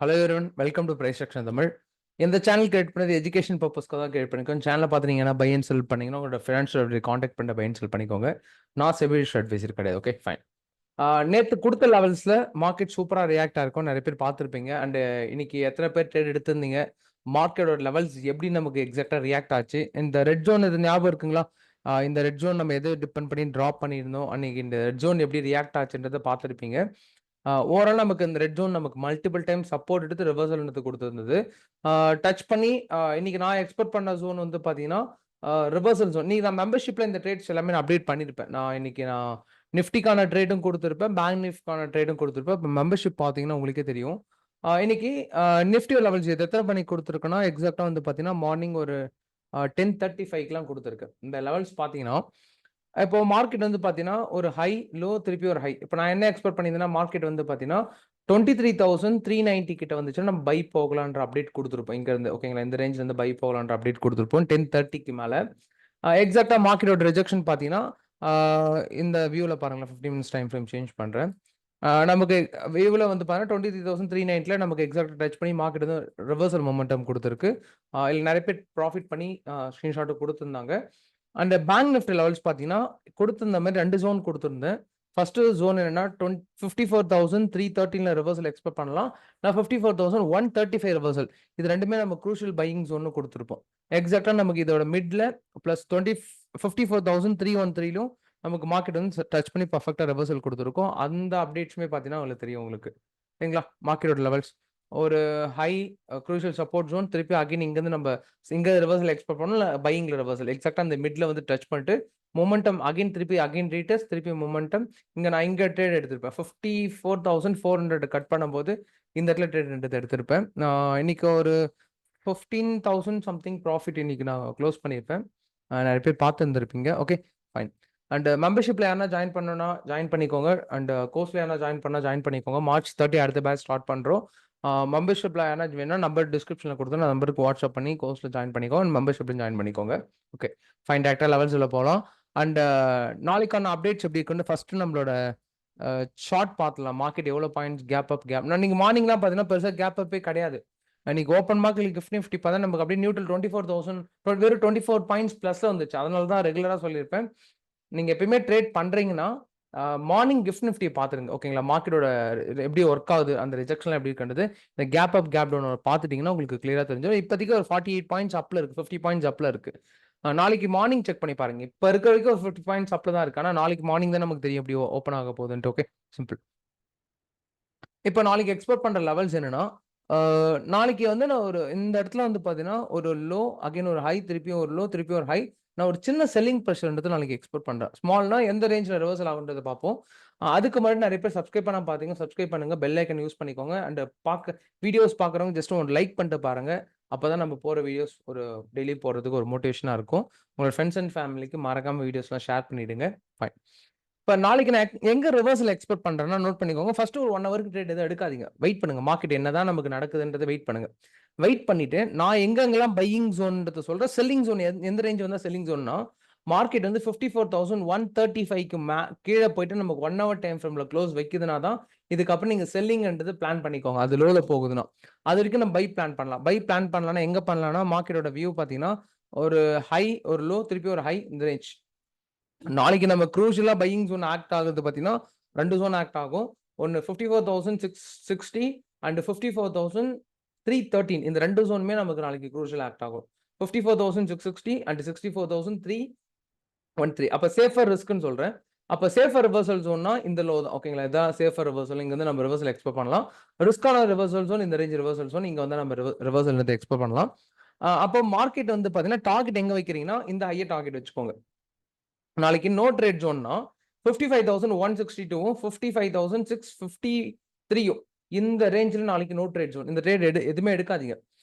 Hello everyone, welcome to price section Tamil. இந்த channel create பண்ணது education பர்பஸ்க்காக தான் கிரியேட் பண்ணிக்கோங்க. சேனலை பார்த்துட்டீங்கன்னா பை அண்ட் செல் பண்ணிங்கன்னா உங்களோட ஃபினான்ஷியல் காண்டாக்ட் பண்ண பை அண்ட் செல் பண்ணிக்கோங்க. நான் செபிலிஷ் அட்வைசர் கிடையாது. Okay fine. நேற்று கொடுத்த லெவல்ஸில் மார்க்கெட் சூப்பராக ரியாக்ட் ஆயிருக்கும். நிறைய பேர் பார்த்துருப்பீங்க. அண்ட் இன்னைக்கு எத்தனை பேர் ட்ரேட் எடுத்திருந்தீங்க, மார்க்கெட்டோட லெவல்ஸ் எப்படி நமக்கு எக்ஸாக்டாக ரியாக்ட் ஆச்சு, இந்த ரெட் ஜோன் இது ஞாபகம் இருக்குங்களா? இந்த ரெட் ஜோன் நம்ம எது டிபெண்ட் பண்ணி ட்ராப் பண்ணியிருந்தோம், அன்னைக்கு இந்த ரெட் ஜோன் எப்படி ரியாக்ட் ஆச்சுன்றதை பார்த்துருப்பீங்க. ஓவரால் நமக்கு இந்த ரெட் ஜோன் நமக்கு மல்டிபிள் டைம் சப்போர்ட் எடுத்து ரிவர்சல் எடுத்து கொடுத்துருந்தது. டச் பண்ணி இன்னைக்கு நான் எக்ஸ்பெக்ட் பண்ண ஜோன் வந்து பார்த்தீங்கன்னா ரிவர்சல் ஜோன். நீங்க நான் மெம்பர்ஷிப்ல இந்த ட்ரேட்ஸ் எல்லாமே நான் அப்டேட் பண்ணியிருப்பேன். இன்னைக்கு நான் நிஃப்டிக்கான ட்ரேடும் கொடுத்துருப்பேன், பேங்க் நிஃப்டிக்கான ட்ரேடும் கொடுத்துருப்பேன். இப்போ மெம்பர்ஷிப் பார்த்தீங்கன்னா உங்களுக்கே தெரியும். இன்னைக்கு நிஃப்டி லெவல்ஸ் எத்தனை பண்ணி கொடுத்துருக்கேன்னா எக்ஸாக்டாக வந்து பார்த்தீங்கன்னா மார்னிங் ஒரு 10:35க்குலாம் கொடுத்துருக்கேன். இந்த லெவல்ஸ் பார்த்தீங்கன்னா இப்போ மார்க்கெட் வந்து பார்த்தீங்கன்னா ஒரு ஹை லோ திருப்பி ஒரு ஹை. இப்போ நான் என்ன எக்ஸ்பெக்ட் பண்ணியிருந்தேன்னா மார்க்கெட் வந்து பார்த்தீங்கன்னா 23,390 கிட்ட வந்துச்சுன்னா நம்ம பை போகலான்ற அப்டேட் கொடுத்துருப்போம் இங்க இருந்து. ஓகேங்களா, இந்த ரேஞ்சில் இருந்து பை போகலான்ற அப்டேட் கொடுத்துருப்போம் 10:30க்கு மேலே. எக்ஸாக்டாக மார்க்கெட்டோட ரிஜெக்ஷன் பார்த்தீங்கன்னா இந்த வியூவில் பாருங்களேன், 15 மினிட்ஸ் டைம் ஃப்ரேம் சேஞ்ச் பண்ணுறேன். நமக்கு வியூவில் வந்து பார்த்தீங்கன்னா 23,390 நமக்கு எக்ஸாக்டாக டச் பண்ணி மார்க்கெட் வந்து ரிவர்சல் மொமெண்டம் கொடுத்துருக்கு. இல்லை நிறைய பேர் ப்ராஃபிட் பண்ணி ஸ்க்ரீன்ஷாட்டு கொடுத்துருந்தாங்க. அண்ட் பேங்க் நிஃப்டி லெவல்ஸ் பார்த்தீங்கன்னா கொடுத்துருந்த மாதிரி 2 ஜோன் கொடுத்துருந்தேன். ஃபர்ஸ்ட் ஜோன் என்னன்னா 54,313 ரிவர்சல் எக்ஸ்பெக்ட் பண்ணலாம். நான் 54,135 ரிவர்சல், இது ரெண்டுமே நம்ம குரூஷியல் பையிங் ஜோன் கொடுத்துருப்போம். எக்ஸாக்டா நமக்கு இதோட மிட்ல பிளஸ் 54,313லும் நமக்கு மார்க்கெட் வந்து டச் பண்ணி பர்ஃபெக்டா ரிவர்சல் கொடுத்துருக்கோம். அந்த அப்டேட்ஸுமே பார்த்தீங்கன்னா உங்களுக்கு தெரியும் உங்களுக்கு. சரிங்களா, மார்க்கெட்டோட லெவல்ஸ் ஒரு ஹை குரூஷியல் சப்போர்ட் ஜோன், திருப்பி அகைன் இங்கேருந்து நம்ம இங்கே ரிவர்சல் எக்ஸ்பெக்ட் பண்ணணும், இல்லை பையிங்ல ரிவர்சல் எக்ஸாக்டாக அந்த மிட்ல வந்து டச் பண்ணிட்டு மொமெண்டம் அகைன் திருப்பி ரீடெஸ்ட், திருப்பி மொமெண்டம். நான் இங்கே ட்ரேட் எடுத்திருப்பேன் 54,400 கட் பண்ணும்போது இந்த இடத்துல ட்ரேட் எடுத்திருப்பேன். இன்னைக்கு ஒரு 15,000 சம்திங் ப்ராஃபிட் இன்னைக்கு நான் க்ளோஸ் பண்ணியிருப்பேன். நிறைய பேர் பார்த்து இருந்திருப்பீங்க. Okay fine. அண்ட் மெம்பர்ஷிப்ல யாரா ஜாயின் பண்ணணும்னா ஜாயின் பண்ணிக்கோங்க. அண்ட் கோர்ஸ்ல யாரா ஜாயின் பண்ணிக்கோங்க. March 30 அடுத்த பேட்ச் ஸ்டார்ட் பண்றோம். மெம்பர்ஷிப்ல யாரா வேணும்னா நம்பர் டிஸ்கிரிப்ஷன்ல கொடுத்து நம்பருக்கு வாட்ஸ்அப் பண்ணி கோர்ஸ்ல ஜாயின் பண்ணிக்கோங்க. மெம்பர்ஷிப்ல ஜாயின் பண்ணிக்கோங்க. Okay fine. டேரக்டா லெவல்ஸ் உள்ள போகலாம். அண்ட் நாளைக்கான அப்டேட்ஸ் எப்படி இருக்குன்னு ஃபர்ஸ்ட் நம்மளோட ஷார்ட் பார்த்துலாம். மார்க்கெட் எவ்வளோ பாயிண்ட்ஸ் கேப் அப் கேப். நான் நீங்க மார்னிங்லாம் பார்த்தீங்கன்னா பெருசாக கேப் அப்பே கிடையாது. இன்னைக்கு ஓப்பன் மார்க்கெட் கிஃப்ட் நிஃப்டி பார்த்தா நமக்கு அப்படியே நியூட்ரல் 24,000 வெறும் 24 பாயிண்ட்ஸ் பிளஸ்ல வந்துச்சு. அதனால தான் ரெகுலரா சொல்லியிருப்பேன், நீங்க எப்பயுமே ட்ரேட் பண்றீங்கன்னா மார்னிங் கிஃப்ட் நிஃப்டி பாத்துருங்க. ஓகேங்களா, மார்க்கெட்டோட எப்படி ஒர்க் ஆகுது, அந்த ரிஜெக்ஷன் எப்படி இருக்கின்றது, இந்த கேப் அப் கேப் டவுன் பார்த்துட்டீங்கன்னா உங்களுக்கு கிளியரா தெரிஞ்சிடும். இப்போதைக்கு ஒரு 48 பாயிண்ட்ஸ் அப்ல இருக்கு, 50 பாயிண்ட்ஸ் அப்ல இருக்கு. நாளைக்கு மார்னிங் செக் பண்ணி பாருங்க. இப்போ இருக்க வரைக்கும் ஒரு 50 பாயிண்ட்ஸ் அப்ல தான் இருக்கு. ஆனால் நாளைக்கு மார்னிங் தான் நமக்கு தெரியும் எப்படி ஓப்பன் ஆக போகுதுன்ட்டு. Okay simple. இப்போ நாளைக்கு எக்ஸ்பெக்ட் பண்ற லெவல்ஸ் என்னன்னா, நாளைக்கு வந்து நான் ஒரு இந்த இடத்துல வந்து பார்த்தீங்கன்னா ஒரு லோ அகைன் ஒரு ஹை, திருப்பியும் ஒரு லோ, திருப்பியும் ஒரு ஹை. நான் ஒரு சின்ன செல்லிங் ப்ரெஷர்ன்றது நாளைக்கு எக்ஸ்பெக்ட் பண்றேன். ஸ்மால்னா எந்த ரேஞ்சில் ரிவர்சல் ஆகுன்றதை பார்ப்போம். அதுக்கு முன்னாடி நிறைய பேர் சப்ஸ்கிரைப் பண்ண பார்த்தீங்க, சப்ஸ்கிரைப் பண்ணுங்க, பெல் ஐக்கன் யூஸ் பண்ணிக்கோங்க. அண்ட் வீடியோஸ் பார்க்குறவங்க ஜஸ்ட் ஒரு லைக் பண்ணிட்டு பாருங்க. அப்பதான் நம்ம போற வீடியோஸ் ஒரு டெய்லி போறதுக்கு ஒரு மோட்டிவேஷனா இருக்கும். உங்களோட ஃப்ரெண்ட்ஸ் அண்ட் ஃபேமிலிக்கு மறக்காம வீடியோஸ்லாம் ஷேர் பண்ணிடுங்க. ஃபைன். இப்போ நாளைக்கு நான் எங்க ரிவர்சல் எக்ஸ்பெக்ட் பண்றேன்னா நோட் பண்ணிக்கோங்க. ஃபர்ஸ்ட் ஒரு 1 ஹவருக்கு ட்ரேட் எதுவும் எடுக்காதீங்க. வெயிட் பண்ணுங்க. மார்க்கெட் என்னதான் நமக்கு நடக்குதுன்றதை வெயிட் பண்ணுங்க. வெயிட் பண்ணிட்டு நான் எங்கெங்கெல்லாம் பையிங் ஜோன்ன்றது சொல்றேன். செல்லிங் ஜோன் எந்த ரேஞ்ச் வந்தா செல்லிங் ஜோன்னா, மார்க்கெட் வந்து 54,135க்கு கீழே போயிட்டு நமக்கு 1 ஹவர் டைம் ஃப்ரேம்ல க்ளோஸ் வைக்குதுன்னா தான் இதுக்கப்புறம் நீங்க செல்லிங்ன்றது பிளான் பண்ணிக்கோங்க. அது லோல போகுதுன்னா அது வரைக்கும் நம்ம பை பிளான் பண்ணலாம். பை பிளான் பண்ணலாம்னா எங்க பண்ணலாம்னா, மார்க்கெட்டோட வியூ பார்த்தீங்கன்னா ஒரு ஹை, ஒரு லோ, திருப்பி ஒரு ஹை, இந்த ரேஞ்ச். நாளைக்கு நம்ம க்ரூஷியலா பையிங் ஜோன் ஆக்ட் ஆகுது பார்த்தீங்கன்னா 2 ஜோன் ஆக்ட் ஆகும். ஒன்று 54,660 அண்ட் 54,313. இந்த 2 ஜோனுமே நமக்கு நாளைக்கு க்ரூஷியல் ஆக்ட் ஆகும். 54,660 அண்ட் 64,313. அப்போ சேஃபர் ரிஸ்க்னு சொல்றேன். அப்போ சேஃபர் ரிவர்சல் ஜோன்னா இந்த லோ தான். ஓகேங்களா, இதான் சேஃபர் ரிவர்சல். இங்க வந்து நம்ம ரிவர்சல் எக்ஸ்பெக்ட் பண்ணலாம். ரிஸ்கான ரிவர்சல் ஜோன் இந்த ரேஞ்ச் ரிவர்சல் ஜோன். இங்க வந்து நம்ம ரிவர்சல் எக்ஸ்பெக்ட் பண்ணலாம். அப்போ மார்க்கெட் வந்து பார்த்தீங்கன்னா டார்கெட் எங்க வைக்கிறீங்கன்னா இந்த ஹையர் டார்கெட் வச்சுக்கோங்க. நாளைக்கு நோ ட்ரேட் ஜோன்னா 55,162ம் 55,653ம் இந்த ரேஞ்சில் நாளைக்கு நோ ட்ரேட் ஜோன். இந்த ட்ரேட் எதுவுமே எடுக்காதீங்க.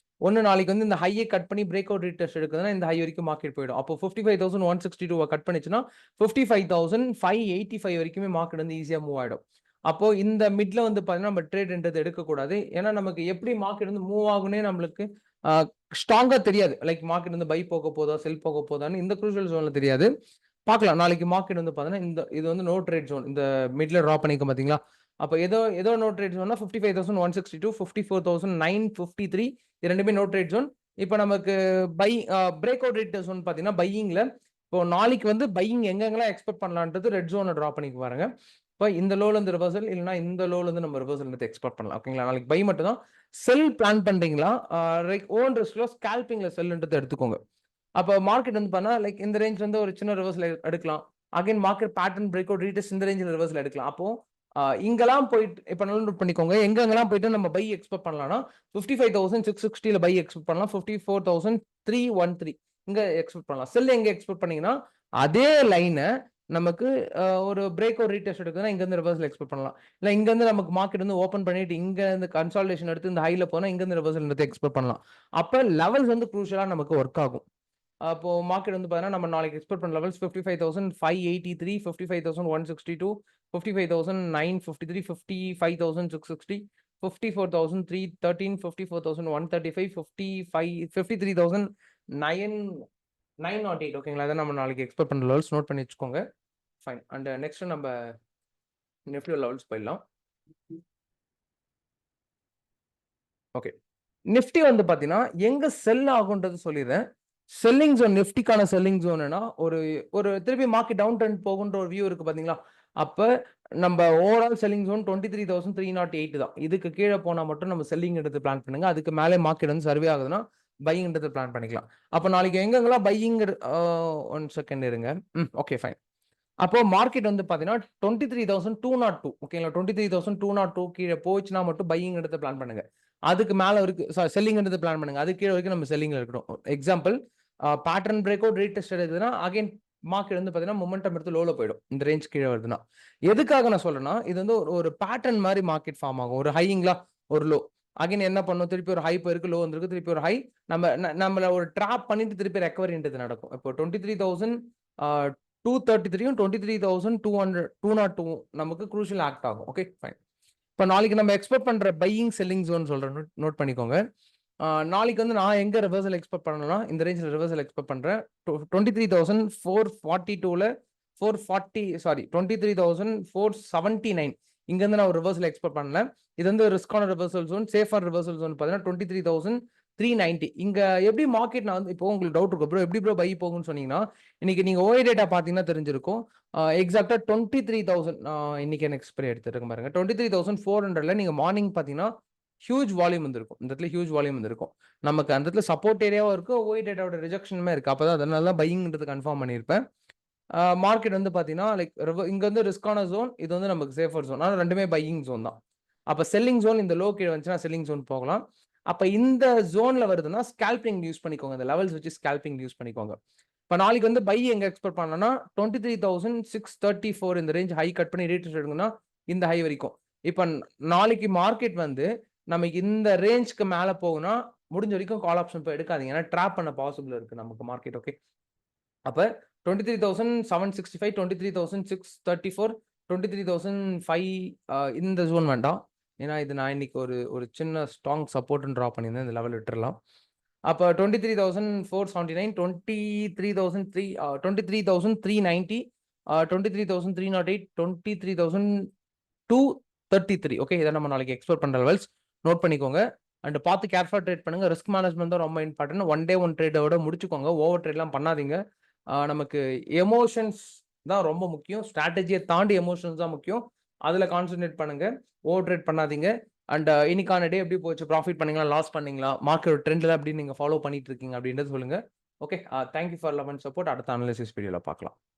ஒன்று நாளைக்கு வந்து இந்த ஹையை கட் பண்ணி பிரேக் அவுட் ரீடெஸ்ட் எடுக்குதுன்னா இந்த ஹை வரைக்கும் மார்க்கெட் போயிடும். அப்போ 55,162 கட் பண்ணிச்சுன்னா 55,585 வரைக்குமே மார்க்கெட் வந்து ஈஸியாக மூவ் ஆகிடும். அப்போ இந்த மிட்ல வந்து பார்த்தீங்கன்னா நம்ம ட்ரேட்ன்றது எடுக்கக்கூடாது. ஏன்னா நமக்கு எப்படி மார்க்கெட் வந்து மூவ் ஆகுனே நம்மளுக்கு ஸ்ட்ராங்கா தெரியாது. லைக் மார்க்கெட் வந்து பை போக போதா செல் போக போதான்னு இந்த குரூஷியல் ஜோன்ல தெரியாது. பார்க்கலாம். நாளைக்கு மார்க்கெட் வந்து பார்த்தீங்கன்னா இது வந்து நோ ட்ரேட் ஜோன். இந்த மிட்ல ட்ரா பண்ணிக்க பார்த்தீங்களா, அப்போ ஏதோ நோ ட்ரேட் ஜோன்னா 55,162, 54,953 இது ரெண்டுமே நோ ட்ரேட் ஜோன். இப்போ நமக்கு பிரேக் அவுட் ரேட் ஜோன் பார்த்தீங்கன்னா பையிங்ல இப்போ நாளைக்கு வந்து பையிங் எங்கெங்கெல்லாம் எக்ஸ்பெக்ட் பண்ணலான்றது ரெட் ஜோனை ட்ரா பண்ணி பாருங்க. இப்போ இந்த லோல இருந்து ரிவர்சல் இல்லைன்னா இந்த லோல இருந்து நம்ம ரிவர்சல் எடுத்து எக்ஸ்பெக்ட் பண்ணலாம். ஓகேங்களா? நாளைக்கு பை மட்டும் தான். செல் பிளான் பண்றீங்களா லைக் ஓன் ரிஸ்க்ல ஸ்கேல்பிங்ல செல்ன்றது எடுத்துக்கோங்க. அப்போ மார்க்கெட் வந்து பண்ணா லைக் இந்த ரேஞ்ச் வந்து ஒரு சின்ன ரிவர்சல் எடுக்கலாம். Again market pattern break out retest இந்த ரேஞ்சில் ரிவர்சல் எடுக்கலாம். அப்போ இங்கெல்லாம் போயிட்டு இப்போ நல்லா நோட் பண்ணிக்கோங்க, எங்கெங்கெல்லாம் போயிட்டு நம்ம பை எக்ஸ்பெக்ட் பண்ணலாம்னா 55,660 பை எக்ஸ்பெக்ட் பண்ணலாம், 54,313 இங்க எக்ஸ்பெக்ட் பண்ணலாம். செல் எங்க எக்ஸ்பெக்ட் பண்ணீங்கன்னா அதே லைனை நமக்கு ஒரு பிரேக் அவுட் ரீடெஸ்ட் எடுக்குதுன்னா இங்க இருந்து ரிவர்சல் எக்ஸ்பெக்ட் பண்ணலாம். இல்ல இங்க இருந்து நமக்கு மார்க்கெட் வந்து ஓப்பன் பண்ணிட்டு இங்க இருந்து கன்சால்டேஷன் எடுத்து இந்த ஹைல போனா இங்க இருந்து ரிவர்சல் எடுத்து எக்ஸ்பெக்ட் பண்ணலாம். அப்ப லெவல்ஸ் வந்து குரூஷியலா நமக்கு ஒர்க் ஆகும். அப்போ மார்க்கெட் வந்து பார்த்தீங்கன்னா நம்ம நாளைக்கு எக்ஸ்பெக்ட் பண்ண லெவல்ஸ் 55,583, 55,162, 55,953, 55,660, 54,313, 54,135, 53,908. ஓகேங்களா? அதை நம்ம நாளைக்கு எக்ஸ்பெக்ட் பண்ண லெவல்ஸ் நோட் பண்ணி வச்சுக்கோங்க. ஃபைன். அண்ட் நெக்ஸ்ட் நம்ம நிஃப்டி லெவல்ஸ் போயிடலாம். ஓகே, நிஃப்டி வந்து பார்த்தீங்கன்னா எங்க செல் ஆகுன்றது சொல்லிடுறேன். செல்லிங் ஜோன் நிஃப்டிக்கான செல்லிங் ஜோன்னா ஒரு திருப்பி மார்க்கெட் டவுன் ட்ரெண்ட் போகுன்ற ஒரு வியூ இருக்கு பாத்தீங்களா? அப்ப நம்ம ஓவரால் செல்லிங் ஜோன் 23,308 தான். இதுக்கு கீழே போனா மட்டும் நம்ம செல்லிங் எடுத்து பிளான் பண்ணுங்க. அதுக்கு மேலே மார்க்கெட் வந்து சர்வே ஆகுதுன்னா பையிங் எடுத்து பிளான் பண்ணிக்கலாம். அப்ப நாளைக்கு எங்கெங்கெல்லாம் பையிங் 1 செகண்ட் இருங்க. Okay fine. அப்போ மார்க்கெட் வந்து பாத்தீங்கன்னா 23,202 ஓகேங்களா? 23,202 கீழே போச்சுன்னா மட்டும் பையிங் எடுத்து பிளான் பண்ணுங்க. அதுக்கு மேல இருக்கு செல்லிங் எடுத்து பிளான் பண்ணுங்க. அது கீழே வரைக்கும் நம்ம செல்லிங்ல இருக்கணும். Example pattern break out retest எடுக்குதுன்னா அகைன் மார்க்கெட் வந்து பாத்தீங்கன்னா மொமெண்டம் எடுத்து லோல போயிடும். இந்த ரேஞ்ச் கீழே வருதுன்னா எதுக்காக நான் சொல்றேன்னா இது வந்து ஒரு பேட்டர்ன் மாதிரி மார்க்கெட் ஃபார்ம் ஆகும். ஒரு ஹைங்களா ஒரு லோ அகைன் என்ன பண்ணும், திருப்பி ஒரு ஹை போயிருக்கு, லோ வந்திருக்கு, திருப்பி ஒரு ஹை, நம்மள ஒரு ட்ராப் பண்ணிட்டு திருப்பி ரெக்கவரின்றது நடக்கும். இப்போ 23,233 23,202 நமக்கு குரூஷியல் ஆக்ட் ஆகும். Okay fine. இப்போ நாளைக்கு நம்ம எக்ஸ்பெக்ட் பண்ற பையிங் செல்லிங் ஜோன் சொல்றேன், நோட் பண்ணிக்கோங்க. நாளைக்கு வந்து நான் எங்க ரிவர்சல் எக்ஸ்பெக்ட் பண்ணணும்னா இந்த ரேஞ்சில் ரிவர்சல் எக்ஸ்பெக்ட் பண்றேன். 23,442ல 23,479 இங்க இருந்து நான் ஒரு ரிவர்சல் எக்ஸ்பெக்ட் பண்ணல. இது வந்து ரிஸ்கான ரிவர்சல் ஜோன், சேஃபான ரிவர்சல் ஜோன் பார்த்தீங்கன்னா 23,390. இங்க எப்படி மார்க்கெட் நான் வந்து இப்போ உங்களுக்கு டவுட் இருக்கும் ப்ரோ எப்படி ப்ரோ பை போகும்னு சொன்னீங்கன்னா இன்னைக்கு நீங்க ஓஐ டேட்டா பாத்தீங்கன்னா தெரிஞ்சிருக்கும். எக்ஸாக்டா 23,000 இன்னைக்கு எனக்கு எக்ஸ்பிரி எடுத்துருக்கு பாருங்க. 23,400ல நீங்க மார்னிங் பாத்தீங்கன்னா ஹியூஜ் வால்யூம் வந்திருக்கும். இந்த இடத்துல ஹியூஜ் வால்யூம் வந்திருக்கும். நமக்கு அந்த இடத்துல சப்போர்ட் ஏரியாவும் இருக்கு, ஓஐ டேட்டாவோட ரிஜெக்ஷனுமே இருக்கு. அப்பதான் அதனால தான் பையிங்ன்றது கன்ஃபார்ம் பண்ணியிருப்பேன். மார்க்கெட் வந்து பாத்தீங்கன்னா லைக் இங்க வந்து ரிஸ்கான ஜோன், இது வந்து நமக்கு சேஃபர் ஜோன். ஆனால் ரெண்டுமே பையிங் ஜோன் தான். அப்ப செல்லிங் ஜோன் இந்த லோ கீழே வந்துச்சுன்னா செல்லிங் ஜோன் போகலாம். அப்ப இந்த ஜோன்ல வருதுன்னா ஸ்கேல்பிங் யூஸ் பண்ணிக்கோங்க. இந்த லெவல்ஸ் வச்சு ஸ்கேல்பிங் யூஸ் பண்ணிக்கோங்க. இப்போ நாளைக்கு வந்து பை எங்க எக்ஸ்பெக்ட் பண்ணலாம்னா 23,634 இந்த ரேஞ்ச் ஹை கட் பண்ணி ரேட் எடுக்கணும்னா இந்த ஹை வரைக்கும். இப்போ நாளைக்கு மார்க்கெட் வந்து நமக்கு இந்த ரேஞ்ச்க்கு மேல போகும்னா முடிஞ்ச வரைக்கும் கால் ஆப்ஷன் போய் எடுக்காதீங்க. ஏன்னா ட்ராப் பண்ண பாசிபிள் இருக்கு நமக்கு மார்க்கெட். ஓகே, அப்ப 23,765, 23,634, 23,005 இந்த ஜோன் வேண்டாம். ஏன்னா இது நான் இன்னைக்கு ஒரு சின்ன ஸ்ட்ராங் சப்போர்ட் ட்ரா பண்ணியிருந்தேன். இந்த லெவல் விட்டுறலாம். அப்போ 23,479, 23,390, 23,308, 23,233. ஓகே, இதை நம்ம நாளைக்கு எக்ஸ்போர்ட் பண்ற லெவல்ஸ் நோட் பண்ணிக்கோங்க. அண்ட் பார்த்து கேர்ஃபுல்லா ட்ரேட் பண்ணுங்க. ரிஸ்க் மேனேஜ்மெண்ட் தான் ரொம்ப இம்பார்ட்டன்ட். ஒன் டே ஒன் ட்ரேடோட முடிச்சுக்கோங்க. ஓவர் ட்ரேட்லாம் பண்ணாதீங்க. நமக்கு எமோஷன்ஸ் தான் ரொம்ப முக்கியம். ஸ்ட்ராட்டஜியை தாண்டி எமோஷன்ஸ் தான் முக்கியம். அதுல கான்சென்ட்ரேட் பண்ணுங்க. ஓவர் ட்ரேட் பண்ணாதீங்க. அண்ட் இன்னைக்கான டே எப்படி போச்சு, ப்ராஃபிட் பண்ணீங்களா, லாஸ் பண்ணீங்களா, மார்க்கெட் ட்ரெண்ட்ல எப்படி நீங்க ஃபாலோ பண்ணிட்டு இருக்கீங்க அப்படின்றது சொல்லுங்க. Okay, thank you for love and support. அடுத்த அனாலிசிஸ் வீடியோல பார்க்கலாம்.